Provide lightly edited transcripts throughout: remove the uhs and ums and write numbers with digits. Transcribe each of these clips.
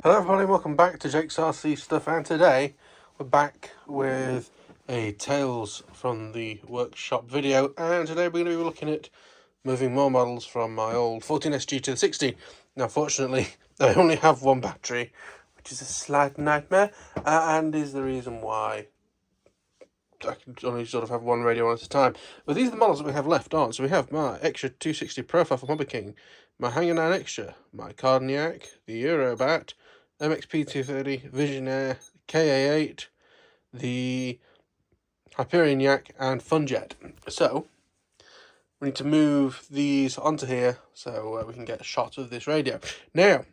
Hello everybody, welcome back to Jake's RC Stuff, and today we're back with a Tales from the Workshop video, and today we're going to be looking at moving more models from my old 14SG to the 16. Now fortunately I only have one battery, which is a slight nightmare, and is the reason why I can only sort of have one radio on at a time. But these are the models that we have left on. So we have my Extra 260 Profile from Hobby King, my Hangar 9 Extra, my Carden, the Eurobat, MXP 230, Visionaire, KA8, the Hyperion Yak, and Funjet. So we need to move these onto here so we can get a shot of this radio. Now,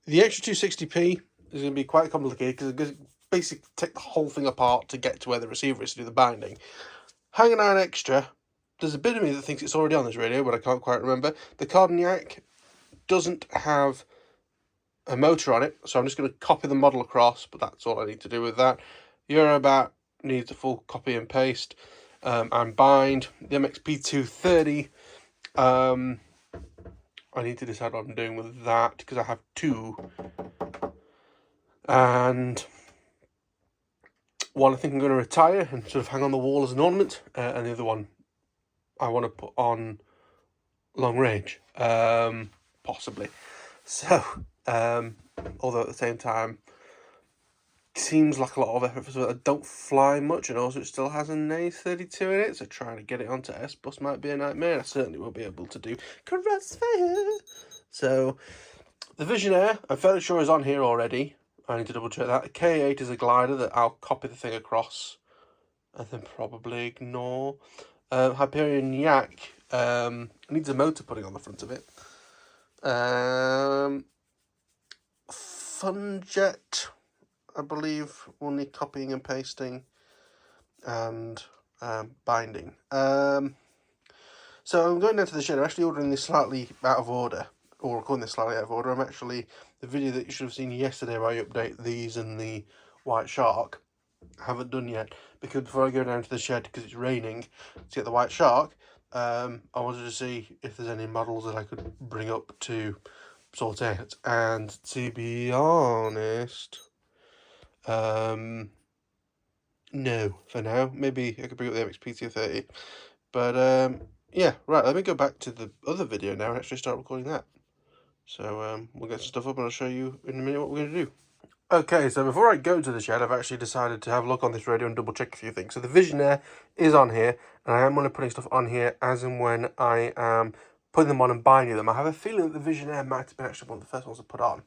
the Extra 260p is going to be quite complicated because basically take the whole thing apart to get to where the receiver is to do the binding. Hangar 9 Extra, there's a bit of me that thinks it's already on this radio, but I can't quite remember. The Carden Yak doesn't have a motor on it, so I'm just going to copy the model across, but that's all I need to do with that. Eurobat needs a full copy and paste and bind. The MXP 230, I need to decide what I'm doing with that because I have two. And one I think I'm going to retire and sort of hang on the wall as an ornament, and the other one I want to put on long range, possibly. So, although at the same time, it seems like a lot of effort for something that don't fly much, and also it still has an A32 in it, so trying to get it onto S-Bus might be a nightmare. I certainly won't be able to do Crossfire. So, the Visionaire, I'm fairly sure is on here already. I need to double check that. The K8 is a glider that I'll copy the thing across and then probably ignore. Hyperion Yak needs a motor putting on the front of it. Funjet, I believe, will need copying and pasting and binding. So I'm going down to the shed. I'm actually ordering this slightly out of order, or recording this slightly out of order. I'm actually, the video that you should have seen yesterday where I update these and the White Shark, I haven't done yet, because before I go down to the shed, because it's raining, to get the White Shark, I wanted to see if there's any models that I could bring up to sort out, and to be honest, no, for now. Maybe I could bring up the MXP 230, but yeah, right, let me go back to the other video now and actually start recording that. So we'll get some stuff up and I'll show you in a minute what we're going to do. Okay, so before I go to the shed, I've actually decided to have a look on this radio and double check a few things. So the Visionaire is on here, and I am going to putting stuff on here as and when I am putting them on and binding them. I have a feeling that the Visionaire might have been actually one of the first ones to put on.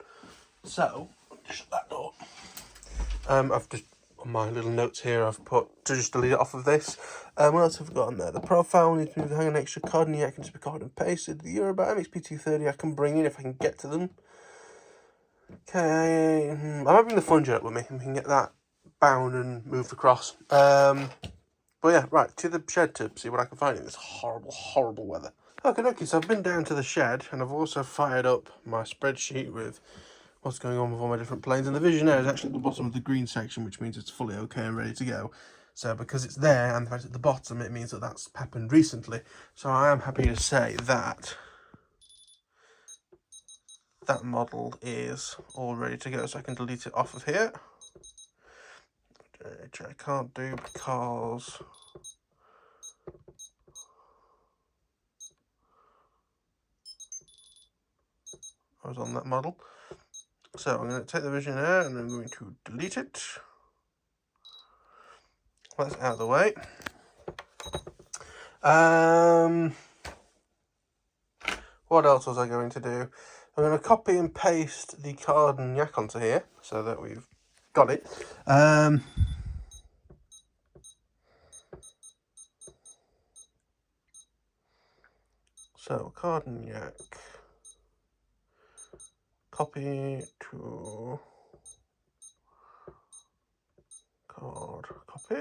So, shut that door. I've just, on my little notes here, I've put to just delete it off of this. What else have we got on there? The Profile needs to move the Hangar Extra, Carden, I can just be copied and pasted. The Eurobat MXP 230 I can bring in if I can get to them. Okay, I might bring the Funjet with me and we can get that bound and moved across. But yeah, right, to the shed to see what I can find in this horrible, horrible weather. Okay, so I've been down to the shed and I've also fired up my spreadsheet with what's going on with all my different planes. And the Visionaire is actually at the bottom of the green section, which means it's fully okay and ready to go. So because it's there and the fact it's at the bottom, it means that that's happened recently. So I am happy to say that that model is all ready to go, so I can delete it off of here, which I can't do because I was on that model. So I'm going to take the Visionaire and I'm going to delete it. That's out of the way. What else was I going to do? I'm going to copy and paste the Carden Yak onto here so that we've got it. So Carden Yak, copy to card, copy.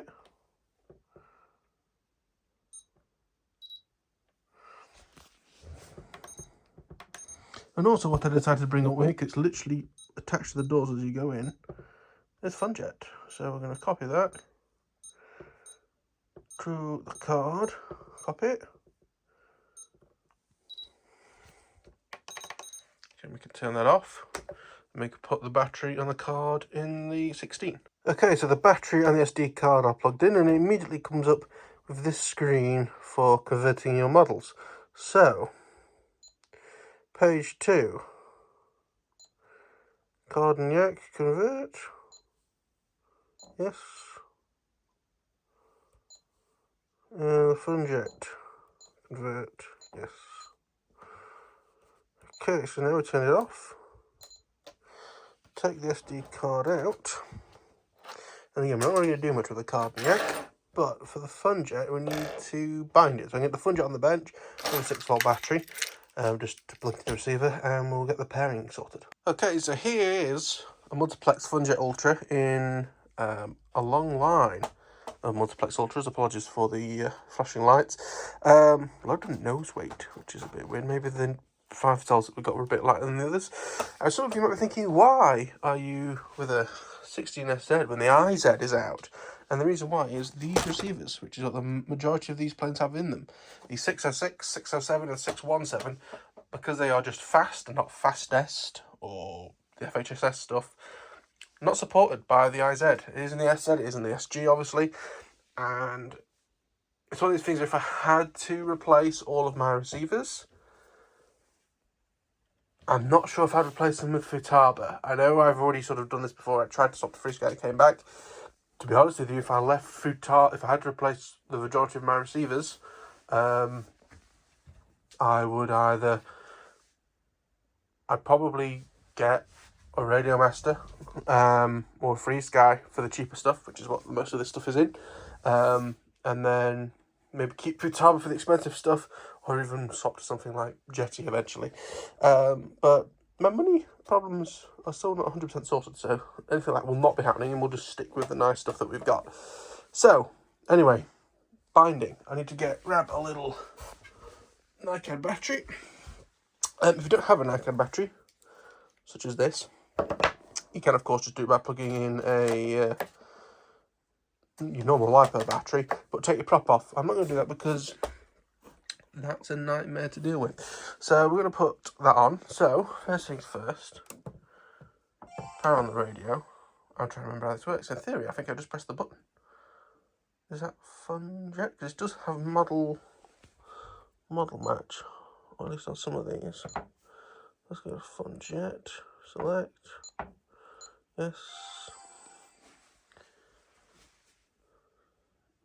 And also what I decided to bring up with, it's literally attached to the doors as you go in, is Funjet. So we're going to copy that to the card, copy it. Okay, we can turn that off. And we can put the battery on the card in the 16. Okay, so the battery and the SD card are plugged in, and it immediately comes up with this screen for converting your models. So, page 2. Carden yak, convert. Yes. The Funjet, convert. Yes. Okay, so now we turn it off. Take the SD card out. And again, we're not really going to do much with the Carden yak, but for the Funjet, we need to bind it. So I'm going to get the Funjet on the bench with a 6-volt battery, just to plug into the receiver, and we'll get the pairing sorted. Okay, so here is a Multiplex Funjet Ultra in a long line of Multiplex Ultras. Apologies for the flashing lights. Low nose weight, which is a bit weird. Maybe the 5 cells that we got were a bit lighter than the others. Some of you might be thinking, why are you with a 16SZ when the IZ is out? And the reason why is these receivers, which is what the majority of these planes have in them, the 606, 607 and 617, because they are just fast and not fastest, or the FHSS stuff, not supported by the IZ. It is in the SZ, it is in the SG, obviously, and it's one of these things, if I had to replace all of my receivers, I'm not sure if I'd replace them with Futaba. I know I've already sort of done this before. I tried to stop the free scan and came back. To be honest with you, if I left Futaba, if I had to replace the majority of my receivers, I would either, I'd probably get a Radio Master or a Free Sky for the cheaper stuff, which is what most of this stuff is in, and then maybe keep Futaba for the expensive stuff, or even swap to something like Jetty eventually. But my money problems are still not 100% sorted, so anything like that will not be happening, and we'll just stick with the nice stuff that we've got. So, anyway, binding. I need to grab a little NiCad battery. If you don't have a NiCad battery, such as this, you can of course just do it by plugging in a your normal LiPo battery, but take your prop off. I'm not going to do that because that's a nightmare to deal with. So we're going to put that on. So first things first, power on the radio. I'm trying to remember how this works. In theory, I think I just press the button. Is that Funjet? Because it does have model match, or at least on some of these. Let's go to Funjet, select, yes.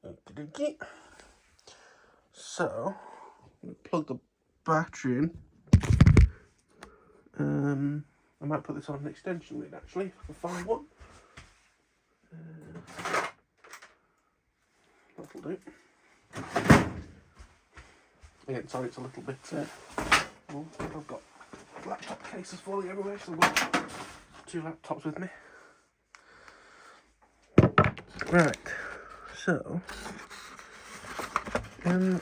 Okey-dokey. So, plug the battery in. I might put this on an extension lead actually, if I can find one. That'll do. Again, sorry, it's a little bit. I've got laptop cases falling everywhere, so I've got 2 laptops with me. Right, so hello.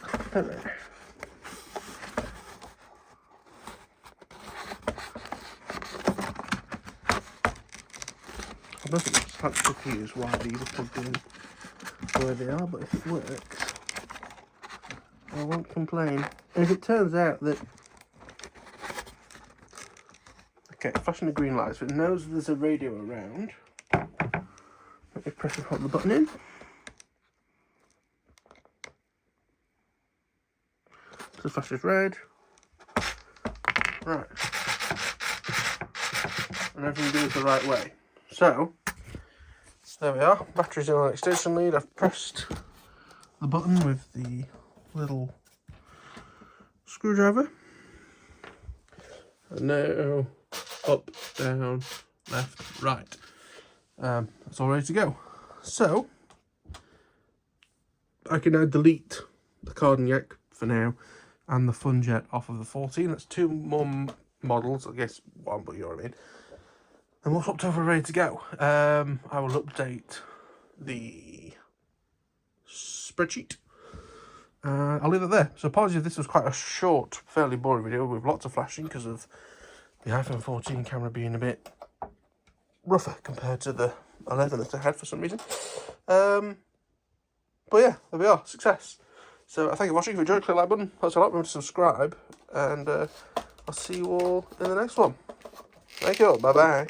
I'm not quite confused why these are plugged in where they are, but if it works, I won't complain. And if it turns out that, okay, flashing the green light, so it knows there's a radio around. Let me press and hold the button in. So the flash is red. Right. And everything goes the right way. So, there we are. Battery's in on extension lead. I've pressed the button with the little screwdriver. And now up, down, left, right. That's all ready to go. So, I can now delete the Carden yak for now and the Funjet off of the 14. That's 2 more models, I guess 1, but you know what I mean. And we'll swap over ready to go. I will update the spreadsheet. I'll leave it there. So apologies if this was quite a short, fairly boring video with lots of flashing because of the iPhone 14 camera being a bit rougher compared to the 11 that I had for some reason. But yeah, there we are. Success. So I thank you for watching. If you enjoyed, click the like button. Thanks a lot. Remember to subscribe. And I'll see you all in the next one. Thank you all. Bye-bye.